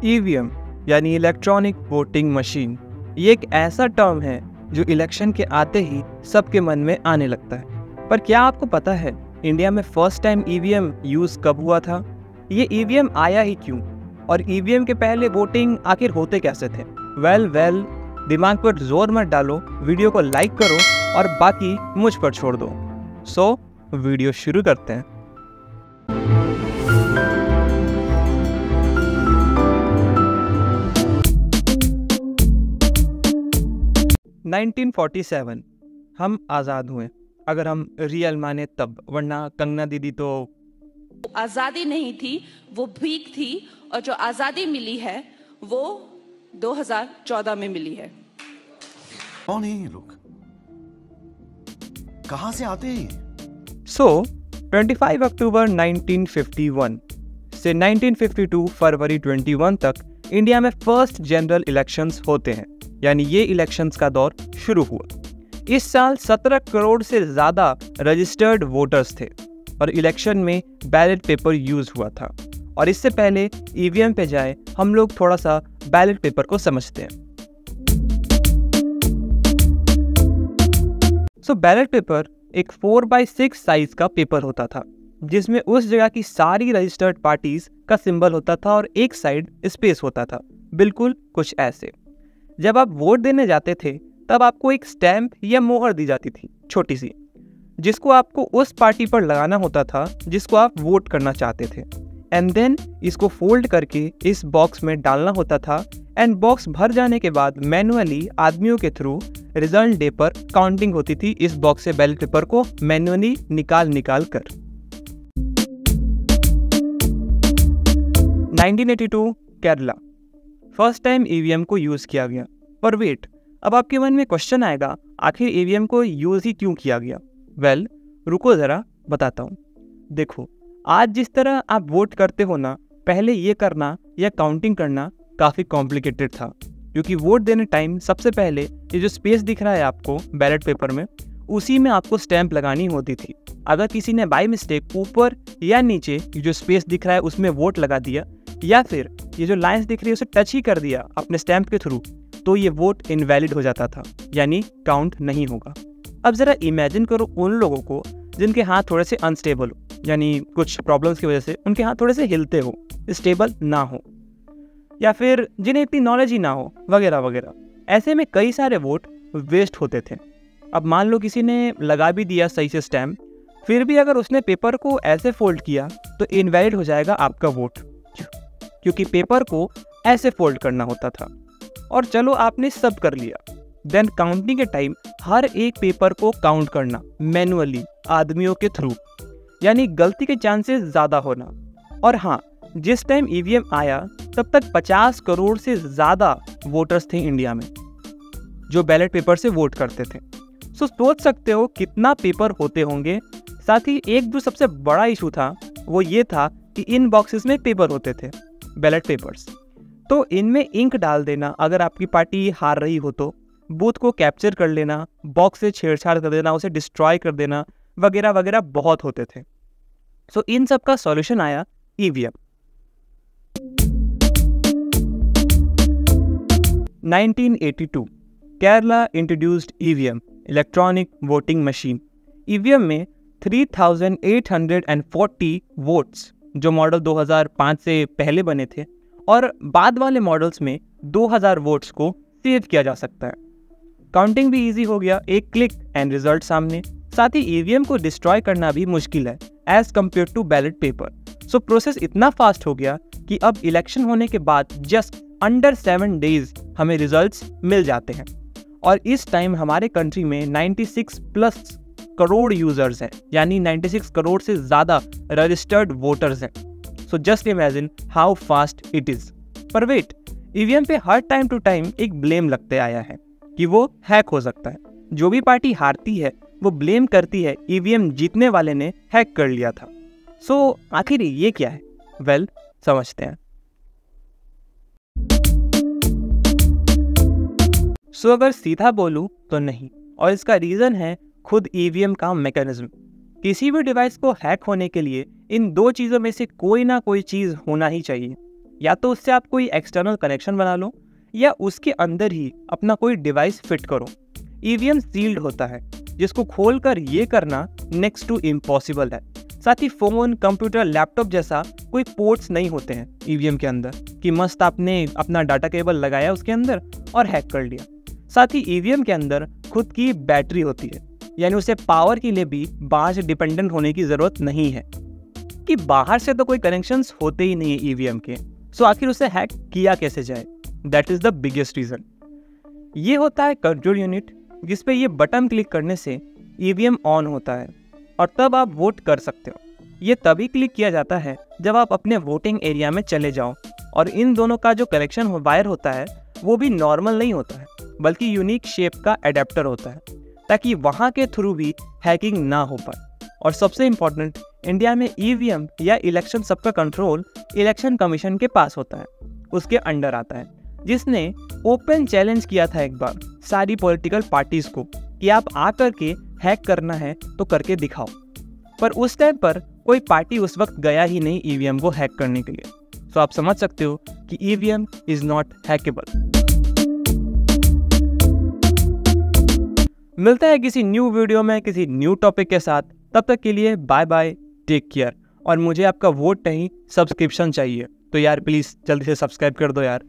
EVM यानी electronic voting machine, ये एक ऐसा टर्म है जो इलेक्शन के आते ही सबके मन में आने लगता है। पर क्या आपको पता है इंडिया में फर्स्ट टाइम ईवीएम यूज़ कब हुआ था? ये ईवीएम आया ही क्यों? और ईवीएम के पहले वोटिंग आखिर होते कैसे थे? वेल, दिमाग पर जोर मत डालो, वीडियो को लाइक करो और बाकी मुझ पर छोड़ दो। सो वीडियो शुरू करते हैं। नाइनटीन 47 हम आज़ाद हुए, अगर हम रियल माने तब, वरना कंगना दीदी तो आजादी नहीं थी, वो भीख थी। और जो आजादी मिली है वो 2014 में मिली है। कौन है ये लोग? कहां से आते हैं? 25 अक्टूबर 1951 से 1952 फरवरी 21 तक इंडिया में फर्स्ट जनरल इलेक्शंस होते हैं, यानी ये इलेक्शंस का दौर शुरू हुआ। इस साल 17 करोड़ से ज़्यादा रजिस्टर्ड वोटर्स थे और इलेक्शन में बैलेट पेपर यूज हुआ था। और इससे पहले ईवीएम पे जाए, हम लोग थोड़ा सा बैलेट पेपर को समझते हैं। बैलेट पेपर एक 4x6 साइज का पेपर होता था, जिसमें उस जगह की सारी रजिस्टर्ड पार्टीज का सिंबल होता था और एक साइड स्पेस होता था, बिल्कुल कुछ ऐसे। जब आप वोट देने जाते थे तब आपको एक स्टैंप या मोहर दी जाती थी, छोटी सी, जिसको आपको उस पार्टी पर लगाना होता था जिसको आप वोट करना चाहते थे। एंड देन इसको फोल्ड करके इस बॉक्स में डालना होता था। एंड बॉक्स भर जाने के बाद मैनुअली आदमियों के थ्रू रिजल्ट डे पर काउंटिंग होती थी इस बॉक्स से बैलेट पेपर को मैनुअली निकाल कर। 1982 केरला, फर्स्ट टाइम ईवीएम को यूज किया गया। पर वेट, अब आपके मन में क्वेश्चन आएगा, आखिर ईवीएम को यूज ही क्यों किया गया? रुको जरा बताता हूँ। देखो, आज जिस तरह आप वोट करते हो ना, पहले ये करना या काउंटिंग करना काफ़ी कॉम्प्लिकेटेड था, क्योंकि वोट देने टाइम सबसे पहले ये जो स्पेस दिख रहा है आपको बैलेट पेपर में, उसी में आपको स्टैंप लगानी होती थी। अगर किसी ने बाय मिस्टेक ऊपर या नीचे ये जो स्पेस दिख रहा है उसमें वोट लगा दिया, या फिर ये जो लाइन्स दिख रही है उसे टच ही कर दिया अपने स्टैंप के थ्रू, तो ये वोट इनवैलिड हो जाता था, यानी काउंट नहीं होगा। अब ज़रा इमेजिन करो उन लोगों को जिनके हाथ थोड़े से अनस्टेबल हो, यानी कुछ प्रॉब्लम्स की वजह से उनके हाथ थोड़े से हिलते हो, स्टेबल ना हो, या फिर जिन्हें इतनी नॉलेज ही ना हो, वगैरह वगैरह। ऐसे में कई सारे वोट वेस्ट होते थे। अब मान लो किसी ने लगा भी दिया सही से स्टैम्प, फिर भी अगर उसने पेपर को ऐसे फोल्ड किया तो इनवैलिड हो जाएगा आपका वोट, क्योंकि पेपर को ऐसे फोल्ड करना होता था। और चलो आपने सब कर लिया, देन काउंटिंग के टाइम हर एक पेपर को काउंट करना मैनुअली आदमियों के थ्रू, यानी गलती के चांसेस ज़्यादा होना। और हाँ, जिस टाइम ईवीएम आया तब तक 50 करोड़ से ज़्यादा वोटर्स थे इंडिया में जो बैलेट पेपर से वोट करते थे। सोच सकते हो कितना पेपर होते होंगे। साथ ही एक जो सबसे बड़ा इशू था वो ये था कि इन बॉक्सेस में पेपर होते थे, बैलेट पेपर्स, तो इनमें इंक डाल देना, अगर आपकी पार्टी हार रही हो तो बूथ को कैप्चर कर लेना, बॉक्स से छेड़छाड़ कर देना, उसे डिस्ट्रॉय कर देना, वगैरह वगैरह बहुत होते थे। इन सब का सॉल्यूशन आया EVM. 1982 Kerala introduced EVM, electronic voting machine. EVM में 3840 वोट्स, जो मॉडल 2005 से पहले बने थे, और बाद वाले मॉडल्स में 2000 वोट्स को सेव किया जा सकता है। काउंटिंग भी इजी हो गया, एक क्लिक एंड रिजल्ट सामने। साथ ही ईवीएम को डिस्ट्रॉय करना भी मुश्किल है as compare to ballot paper. Process इतना फास्ट हो गया कि अब इलेक्शन होने के बाद जस्ट अंडर 7 डेज हमें रिजल्ट्स मिल जाते हैं। और इस टाइम हमारे कंट्री में 96+ करोड़ यूजर्स हैं, यानी 96 करोड़ से ज़्यादा रजिस्टर्ड वोटर्स हैं। Just imagine how fast it is. पर वेट, ईवीएम पे हर टाइम टू टाइम एक ब्लेम लगते आया है कि वो हैक हो सकता है। जो भी पार्टी हारती है वो ब्लेम करती है ईवीएम जीतने वाले ने हैक कर लिया था। आखिर ये क्या है? समझते हैं। अगर सीधा बोलूं तो नहीं, और इसका रीजन है खुद ईवीएम का मैकेनिज्म। किसी भी डिवाइस को हैक होने के लिए इन दो चीज़ों में से कोई ना कोई चीज़ होना ही चाहिए। या तो उससे आप कोई एक्सटर्नल कनेक्शन बना लो या उसके अंदर ही अपना कोई डिवाइस फिट करो। ईवीएम सील्ड होता है, जिसको खोलकर ये करना नेक्स्ट टू इम्पॉसिबल है। साथ ही फोन, कंप्यूटर, लैपटॉप जैसा कोई पोर्ट्स नहीं होते हैं ईवीएम के अंदर कि मस्त आपने अपना डाटा केबल लगाया उसके अंदर और हैक कर लिया। साथ ही ईवीएम के अंदर खुद की बैटरी होती है, यानी उसे पावर के लिए भी बाहर से डिपेंडेंट होने की ज़रूरत नहीं है कि बाहर से तो कोई कनेक्शंस होते ही नहीं है ईवीएम के। सो आखिर उसे हैक किया कैसे जाए? That is the biggest reason. ये होता है कंट्रोल यूनिट, जिस पे ये बटन क्लिक करने से ईवीएम ऑन होता है और तब आप वोट कर सकते हो। ये तभी क्लिक किया जाता है जब आप अपने वोटिंग एरिया में चले जाओ और इन दोनों का जो कनेक्शन वायर होता है वो भी नॉर्मल नहीं होता है, बल्कि यूनिक शेप का एडेप्टर होता है, ताकि वहाँ के थ्रू भी हैकिंग ना हो पाए। और सबसे इम्पोर्टेंट, इंडिया में ईवीएम या इलेक्शन सबका कंट्रोल इलेक्शन कमीशन के पास होता है, उसके अंडर आता है, जिसने ओपन चैलेंज किया था एक बार सारी पॉलिटिकल पार्टीज को कि आप आकर के हैक करना है तो करके दिखाओ। पर उस टाइम पर कोई पार्टी उस वक्त गया ही नहीं ईवीएम को हैक करने के लिए। तो आप समझ सकते हो कि ईवीएम इज नॉट हैकेबल। मिलता है किसी न्यू वीडियो में किसी न्यू टॉपिक के साथ। तब तक के लिए बाय बाय, टेक केयर। और मुझे आपका वोट नहीं, सब्सक्रिप्शन चाहिए, तो यार प्लीज़ जल्दी से सब्सक्राइब कर दो यार।